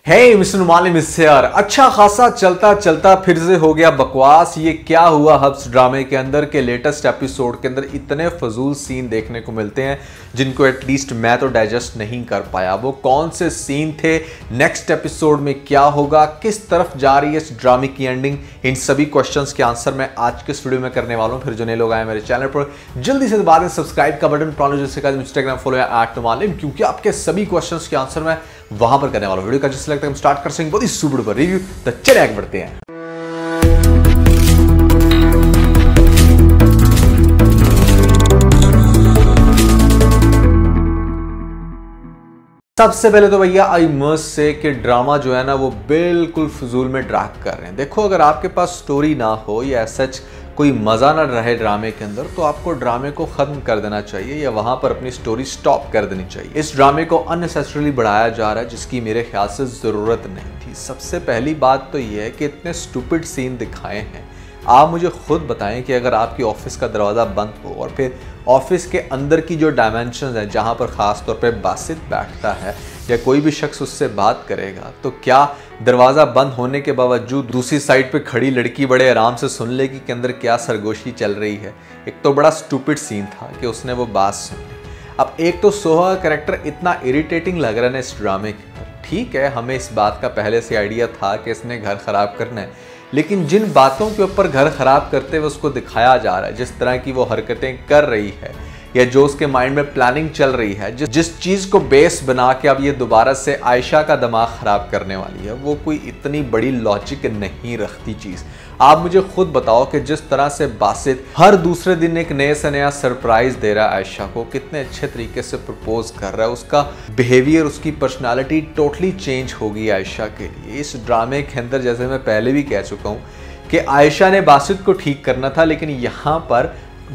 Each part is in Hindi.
हे मिस्टर नुमाली मिस्टर, अच्छा खासा चलता चलता फिर से हो गया बकवास। ये क्या हुआ हब्स ड्रामे के अंदर के लेटेस्ट एपिसोड के अंदर इतने फजूल सीन देखने को मिलते हैं जिनको एटलीस्ट मैं तो डाइजेस्ट नहीं कर पाया। वो कौन से सीन थे, नेक्स्ट एपिसोड में क्या होगा, किस तरफ जा रही है इस ड्रामे की एंडिंग, इन सभी क्वेश्चंस के आंसर मैं आज के इस वीडियो में करने वाला हूं। फिर जो नए लोग आए मेरे चैनल पर जल्दी से दबा दें सब्सक्राइब का बटन, इंस्टाग्राम फॉलो है @नुमालिम, क्योंकि आपके सभी क्वेश्चंस के आंसर मैं वहां पर करने वाला हूं। वीडियो का जिस लगता है हम स्टार्ट कर सकेंगे बहुत ही सुपर डुपर रिव्यू, तो चलिए आगे बढ़ते हैं। सबसे पहले तो भैया आई मस्ट से कि ड्रामा जो है ना वो बिल्कुल फजूल में ड्रैग कर रहे हैं। देखो, अगर आपके पास स्टोरी ना हो या सच कोई मज़ा ना रहे ड्रामे के अंदर, तो आपको ड्रामे को ख़त्म कर देना चाहिए या वहाँ पर अपनी स्टोरी स्टॉप कर देनी चाहिए। इस ड्रामे को अननेसेसरीली बढ़ाया जा रहा है जिसकी मेरे ख्याल से ज़रूरत नहीं थी। सबसे पहली बात तो ये है कि इतने स्टूपिड सीन दिखाए हैं। आप मुझे खुद बताएं कि अगर आपकी ऑफिस का दरवाज़ा बंद हो और फिर ऑफिस के अंदर की जो डायमेंशंस हैं जहाँ पर ख़ास तौर पे बासित बैठता है या कोई भी शख्स उससे बात करेगा, तो क्या दरवाज़ा बंद होने के बावजूद दूसरी साइड पे खड़ी लड़की बड़े आराम से सुन लेगी कि अंदर क्या सरगोशी चल रही है? एक तो बड़ा स्टूपिड सीन था कि उसने वो बात सुनी। अब एक तो सोहा का कैरेक्टर इतना इरिटेटिंग लग रहा है ना इस ड्रामे के अंदर। ठीक है, हमें इस बात का पहले से आइडिया था कि इसने घर ख़राब करना है, लेकिन जिन बातों के ऊपर घर ख़राब करते हुए उसको दिखाया जा रहा है, जिस तरह की वो हरकतें कर रही है या जो उसके माइंड में प्लानिंग चल रही है, जिस चीज़ को बेस बना के अब ये दोबारा से आयशा का दिमाग ख़राब करने वाली है, वो कोई इतनी बड़ी लॉजिक नहीं रखती चीज़। आप मुझे खुद बताओ कि जिस तरह से बासित हर दूसरे दिन एक नए से नया सरप्राइज़ दे रहा है आयशा को, कितने अच्छे तरीके से प्रपोज कर रहा है, उसका बिहेवियर, उसकी पर्सनालिटी टोटली चेंज होगी आयशा के लिए। इस ड्रामे के अंदर, जैसे मैं पहले भी कह चुका हूँ कि आयशा ने बासित को ठीक करना था, लेकिन यहाँ पर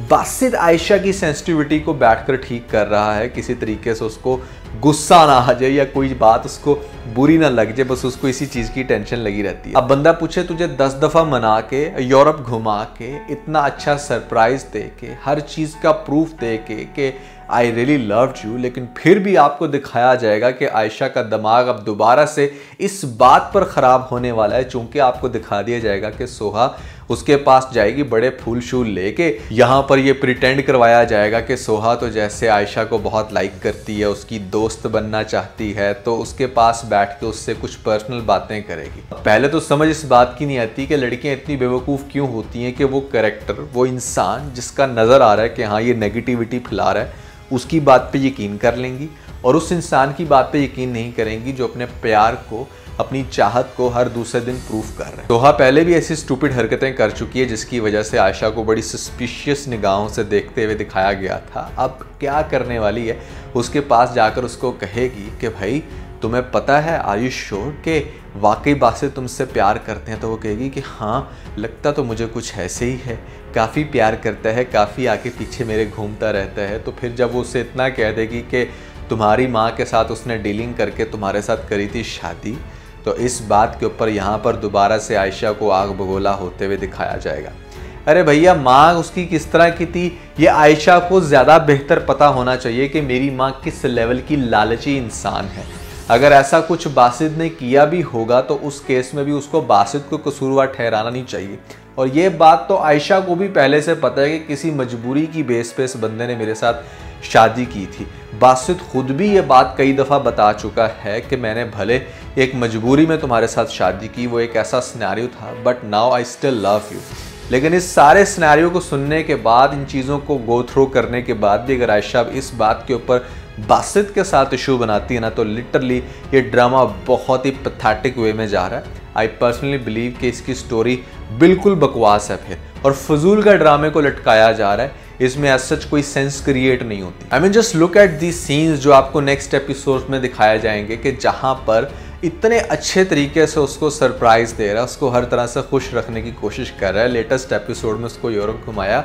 बासित आयशा की सेंसिटिविटी को बैठकर ठीक कर रहा है। किसी तरीके से उसको गुस्सा ना आ जाए या कोई बात उसको बुरी ना लग जाए, बस उसको इसी चीज़ की टेंशन लगी रहती है। अब बंदा पूछे तुझे 10 दफ़ा मना के, यूरोप घुमा के, इतना अच्छा सरप्राइज दे के, हर चीज़ का प्रूफ दे के आई रियली लव्ड यू, लेकिन फिर भी आपको दिखाया जाएगा कि आयशा का दिमाग अब दोबारा से इस बात पर ख़राब होने वाला है, चूंकि आपको दिखा दिया जाएगा कि सोहा उसके पास जाएगी बड़े फूल शूल लेके। यहाँ पर ये प्रिटेंड करवाया जाएगा कि सोहा तो जैसे आयशा को बहुत लाइक करती है, उसकी दोस्त बनना चाहती है, तो उसके पास बैठ के उससे कुछ पर्सनल बातें करेगी। पहले तो समझ इस बात की नहीं आती कि लड़कियाँ इतनी बेवकूफ़ क्यों होती हैं कि वो कैरेक्टर, वो इंसान जिसका नज़र आ रहा है कि हाँ ये नेगेटिविटी फैला रहा है, उसकी बात पे यकीन कर लेंगी और उस इंसान की बात पे यकीन नहीं करेंगी जो अपने प्यार को, अपनी चाहत को हर दूसरे दिन प्रूफ कर रहे हैं। सोहा पहले भी ऐसी स्टूपिड हरकतें कर चुकी है जिसकी वजह से आयशा को बड़ी सस्पिशियस निगाहों से देखते हुए दिखाया गया था। अब क्या करने वाली है, उसके पास जाकर उसको कहेगी कि भाई तुम्हें पता है, आर यू श्योर कि वाकई बासित तुमसे प्यार करते हैं? तो वो कहेगी कि हाँ, लगता तो मुझे कुछ ऐसे ही है, काफ़ी प्यार करता है, काफ़ी आगे पीछे मेरे घूमता रहता है। तो फिर जब वो उसे इतना कह देगी कि तुम्हारी माँ के साथ उसने डीलिंग करके तुम्हारे साथ करी थी शादी, तो इस बात के ऊपर यहाँ पर दोबारा से आयशा को आग बगोला होते हुए दिखाया जाएगा। अरे भैया, माँ उसकी किस तरह की थी ये आयशा को ज़्यादा बेहतर पता होना चाहिए कि मेरी माँ किस लेवल की लालची इंसान है। अगर ऐसा कुछ बासित ने किया भी होगा तो उस केस में भी उसको बासित को कसूरवार ठहराना नहीं चाहिए। और ये बात तो आयशा को भी पहले से पता है कि किसी मजबूरी की बेस पे इस बंदे ने मेरे साथ शादी की थी। बासित खुद भी ये बात कई दफ़ा बता चुका है कि मैंने भले एक मजबूरी में तुम्हारे साथ शादी की, वो एक ऐसा सिनेरियो था, but now I still love you. लेकिन इस सारे सिनेरियो को सुनने के बाद, इन चीज़ों को गो थ्रू करने के बाद भी अगर आयशा इस बात के ऊपर बासित के साथ इशू बनाती है ना, तो लिटरली ये ड्रामा बहुत ही पैथेटिक वे में जा रहा है। आई पर्सनली बिलीव कि इसकी स्टोरी बिल्कुल बकवास है फिर, और फजूल का ड्रामे को लटकाया जा रहा है। इसमें एज सच कोई सेंस क्रिएट नहीं होती। I mean just look at the scenes जो आपको नेक्स्ट एपिसोड में दिखाए जाएंगे कि जहाँ पर इतने अच्छे तरीके से उसको सरप्राइज दे रहा है, उसको हर तरह से खुश रखने की कोशिश कर रहा है। लेटेस्ट एपिसोड में उसको यूरोप घुमाया,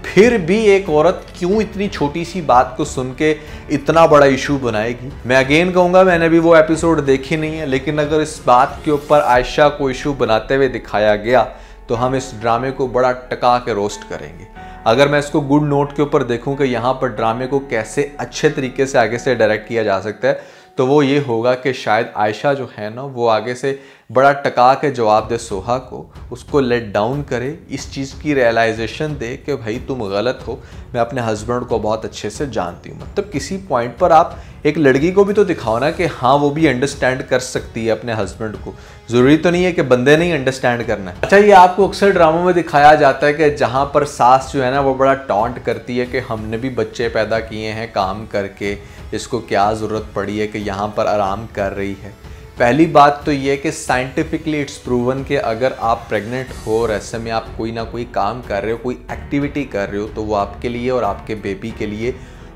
फिर भी एक औरत क्यों इतनी छोटी सी बात को सुन के इतना बड़ा इशू बनाएगी? मैं अगेन कहूँगा, मैंने भी वो एपिसोड देखी नहीं है, लेकिन अगर इस बात के ऊपर आयशा को इशू बनाते हुए दिखाया गया तो हम इस ड्रामे को बड़ा टका के रोस्ट करेंगे। अगर मैं इसको गुड नोट के ऊपर देखूं कि यहाँ पर ड्रामे को कैसे अच्छे तरीके से आगे से डायरेक्ट किया जा सकता है, तो वो ये होगा कि शायद आयशा जो है ना वो आगे से बड़ा टका के जवाब दे सोहा को, उसको लेट डाउन करे, इस चीज़ की रियलाइजेशन दे कि भाई तुम गलत हो, मैं अपने हस्बैंड को बहुत अच्छे से जानती हूँ। मतलब किसी पॉइंट पर आप एक लड़की को भी तो दिखाओ ना कि हाँ वो भी अंडरस्टैंड कर सकती है अपने हस्बैंड को, ज़रूरी तो नहीं है कि बंदे नहीं अंडरस्टैंड करना है। अच्छा, ये आपको अक्सर ड्रामों में दिखाया जाता है कि जहाँ पर सास जो है ना वो बड़ा टॉन्ट करती है कि हमने भी बच्चे पैदा किए हैं काम करके, इसको क्या ज़रूरत पड़ी है कि यहाँ पर आराम कर रही है। पहली बात तो ये कि साइंटिफिकली इट्स प्रूवन कि अगर आप प्रेग्नेंट हो और ऐसे में आप कोई ना कोई काम कर रहे हो, कोई एक्टिविटी कर रहे हो, तो वो आपके लिए और आपके बेबी के लिए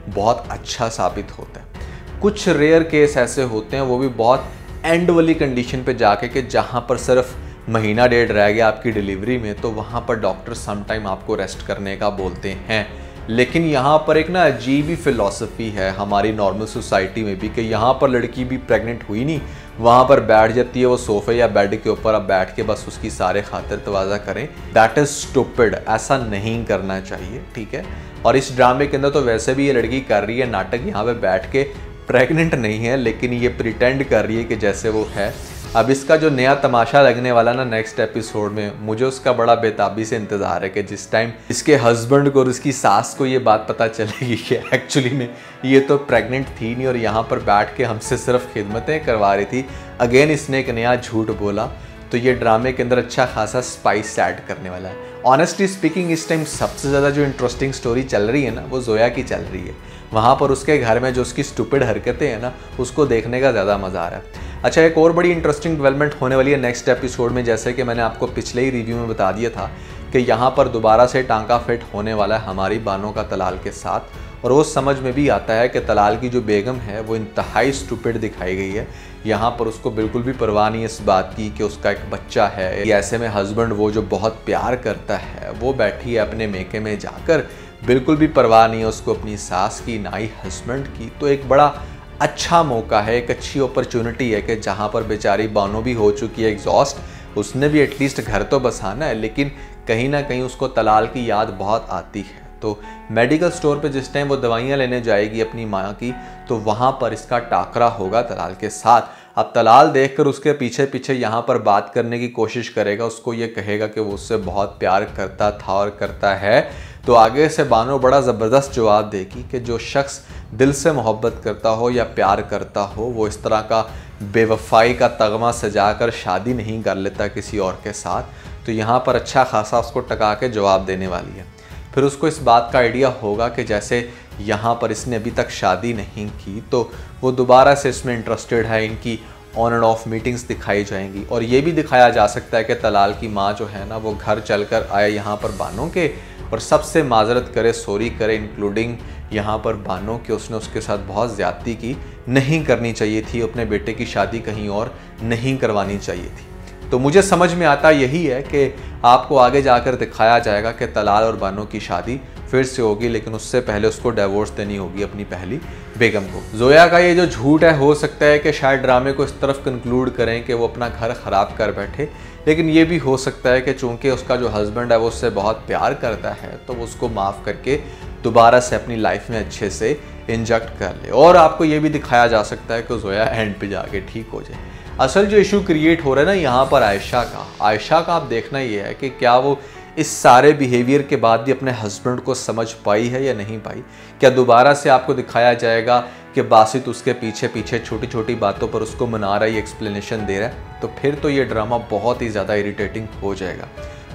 बहुत अच्छा साबित होता है। कुछ रेयर केस ऐसे होते हैं, वो भी बहुत एंड वाली कंडीशन पे जाके कि जहाँ पर सिर्फ महीना डेढ़ रह गया आपकी डिलीवरी में, तो वहाँ पर डॉक्टर समटाइम आपको रेस्ट करने का बोलते हैं। लेकिन यहाँ पर एक ना अजीब ही फिलॉसफी है हमारी नॉर्मल सोसाइटी में भी कि यहाँ पर लड़की भी प्रेग्नेंट हुई नहीं, वहाँ पर बैठ जाती है वो सोफे या बेड के ऊपर, अब बैठ के बस उसकी सारे खातिर तवाज़ा करें। दैट इज़ स्टूपिड, ऐसा नहीं करना चाहिए, ठीक है। और इस ड्रामे के अंदर तो वैसे भी ये लड़की कर रही है नाटक, यहाँ पे बैठ के प्रेग्नेंट नहीं है, लेकिन ये प्रिटेंड कर रही है कि जैसे वो है। अब इसका जो नया तमाशा लगने वाला ना नेक्स्ट एपिसोड में, मुझे उसका बड़ा बेताबी से इंतज़ार है कि जिस टाइम इसके हस्बैंड को और उसकी सास को ये बात पता चलेगी कि एक्चुअली में ये तो प्रेग्नेंट थी नहीं और यहाँ पर बैठ के हमसे सिर्फ खिदमतें करवा रही थी। अगेन इसने एक नया झूठ बोला, तो ये ड्रामे के अंदर अच्छा खासा स्पाइस ऐड करने वाला है। ऑनेस्टली स्पीकिंग इस टाइम सबसे ज़्यादा जो इंटरेस्टिंग स्टोरी चल रही है ना वो जोया की चल रही है। वहाँ पर उसके घर में जो उसकी स्टूपिड हरकतें हैं ना, उसको देखने का ज़्यादा मज़ा आ रहा है। अच्छा, एक और बड़ी इंटरेस्टिंग डेवलपमेंट होने वाली है नेक्स्ट एपिसोड में, जैसे कि मैंने आपको पिछले ही रिव्यू में बता दिया था कि यहाँ पर दोबारा से टांका फिट होने वाला है हमारी बानो का तलाल के साथ। और वो समझ में भी आता है कि तलाल की जो बेगम है वो इंतहाई स्टूपिड दिखाई गई है। यहाँ पर उसको बिल्कुल भी परवाह नहीं है इस बात की कि उसका एक बच्चा है। ऐसे में हस्बैंड वो जो बहुत प्यार करता है वो बैठी है अपने मेके में जाकर, बिल्कुल भी परवाह नहीं है उसको अपनी सास की, ना ही हस्बैंड की। तो एक बड़ा अच्छा मौका है, एक अच्छी अपॉर्चुनिटी है कि जहाँ पर बेचारी बानो भी हो चुकी है एग्जॉस्ट, उसने भी एटलीस्ट घर तो बसाना है, लेकिन कहीं ना कहीं उसको तलाल की याद बहुत आती है। तो मेडिकल स्टोर पे जिस टाइम वो दवाइयाँ लेने जाएगी अपनी माँ की, तो वहाँ पर इसका टाकरा होगा तलाल के साथ। अब तलाल देखकर उसके पीछे पीछे यहाँ पर बात करने की कोशिश करेगा, उसको ये कहेगा कि वो उससे बहुत प्यार करता था और करता है। तो आगे से बानो बड़ा ज़बरदस्त जवाब देगी कि जो शख्स दिल से मोहब्बत करता हो या प्यार करता हो, वो इस तरह का बेवफाई का तगमा सजाकर शादी नहीं कर लेता किसी और के साथ। तो यहाँ पर अच्छा खासा उसको टका के जवाब देने वाली है। फिर उसको इस बात का आइडिया होगा कि जैसे यहाँ पर इसने अभी तक शादी नहीं की, तो वो दोबारा से इसमें इंटरेस्टेड है। इनकी ऑन एंड ऑफ मीटिंग्स दिखाई जाएंगी और ये भी दिखाया जा सकता है कि तलाल की माँ जो है ना वो घर चलकर आए यहाँ पर बानो के और सबसे माजरत करे, सॉरी करे, इंक्लूडिंग यहाँ पर बानो कि उसने उसके साथ बहुत ज़्यादती की, नहीं करनी चाहिए थी, अपने बेटे की शादी कहीं और नहीं करवानी चाहिए थी। तो मुझे समझ में आता यही है कि आपको आगे जाकर दिखाया जाएगा कि तलाल और बानो की शादी फिर से होगी, लेकिन उससे पहले उसको डिवोर्स देनी होगी अपनी पहली बेगम को। जोया का ये जो झूठ है, हो सकता है कि शायद ड्रामे को इस तरफ कंक्लूड करें कि वो अपना घर ख़राब कर बैठे, लेकिन ये भी हो सकता है कि चूंकि उसका जो हस्बैंड है वो उससे बहुत प्यार करता है, तो वो उसको माफ़ करके दोबारा से अपनी लाइफ में अच्छे से इंजेक्ट कर ले। और आपको ये भी दिखाया जा सकता है कि जोया एंड पे जाके ठीक हो जाए। असल जो इशू क्रिएट हो रहा है ना यहाँ पर आयशा का आप देखना ये है कि क्या वो इस सारे बिहेवियर के बाद भी अपने हस्बैंड को समझ पाई है या नहीं पाई। क्या दोबारा से आपको दिखाया जाएगा कि बासित उसके पीछे पीछे छोटी छोटी बातों पर उसको मना रहा है, एक्सप्लेनेशन दे रहा है, तो फिर तो ये ड्रामा बहुत ही ज़्यादा इरिटेटिंग हो जाएगा।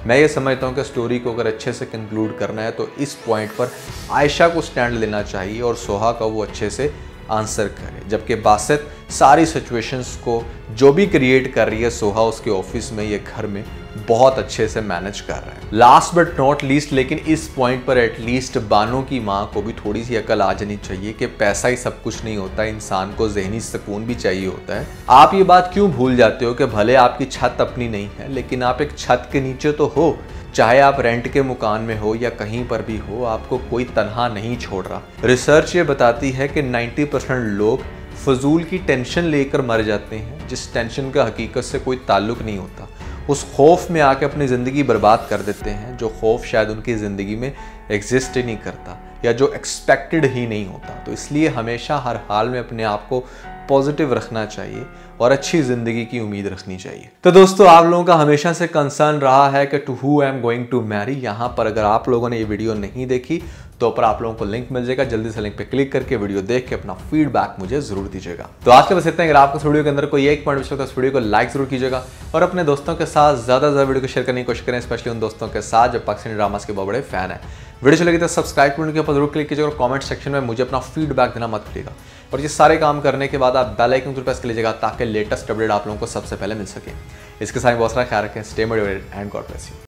मैं ये समझता हूँ कि स्टोरी को अगर अच्छे से कंक्लूड करना है तो इस पॉइंट पर आयशा को स्टैंड लेना चाहिए और सोहा का वो अच्छे से आंसर करे, जबकि बासित सारी सिचुएशंस को जो भी क्रिएट कर रही है सोहा उसके ऑफिस में, ये घर में बहुत अच्छे से मैनेज कर रहा है। लास्ट बट नॉट लीस्ट, लेकिन इस पॉइंट पर एटलीस्ट बानो की माँ को भी थोड़ी सी अकल आ जानी चाहिए कि पैसा ही सब कुछ नहीं होता, इंसान को ज़हनी सुकून भी चाहिए होता है। आप ये बात क्यों भूल जाते हो कि भले आपकी छत अपनी नहीं है, लेकिन आप एक छत के नीचे तो हो, चाहे आप रेंट के मकान में हो या कहीं पर भी हो, आपको कोई तनहा नहीं छोड़ रहा। रिसर्च ये बताती है कि 90% लोग फजूल की टेंशन लेकर मर जाते हैं, जिस टेंशन का हकीकत से कोई ताल्लुक नहीं होता। उस खौफ में आके अपनी ज़िंदगी बर्बाद कर देते हैं, जो खौफ शायद उनकी ज़िंदगी में एग्जिस्ट ही नहीं करता या जो एक्सपेक्टेड ही नहीं होता। तो इसलिए हमेशा हर हाल में अपने आप को पॉजिटिव रखना चाहिए और अच्छी ज़िंदगी की उम्मीद रखनी चाहिए। तो दोस्तों, आप लोगों का हमेशा से कंसर्न रहा है कि to who I am going to marry. यहाँ पर अगर आप लोगों ने ये वीडियो नहीं देखी तो ऊपर आप लोगों को लिंक मिल जाएगा, जल्दी से लिंक पे क्लिक करके वीडियो देख के अपना फीडबैक मुझे जरूर दीजिएगा। तो आज के बस इतना ही। अगर आपको इस वीडियो के अंदर कोई एक पॉइंट तो इस वीडियो को लाइक जरूर कीजिएगा और अपने दोस्तों के साथ ज्यादा से ज्यादा वीडियो को शेयर करने की कोशिश करें, स्पेशली उन दोस्तों के साथ जो पाकिस्तानी ड्रामास के बहुत बड़े फैन है। वीडियो चलेगी तो सब्सक्राइब बटन के ऊपर जरूर क्लिक कीजिएगा और कमेंट सेक्शन में मुझे अपना फीडबैक देना मत भूलिएगा। और ये सारे काम करने के बाद आप बेल आइकन जरूर प्रेस कर लीजिएगा ताकि लेटेस्ट अपडेट आप लोगों को सबसे पहले मिल सके। इसके साथ बहुत सारा ख्याल रखें। Stay motivated and God bless you.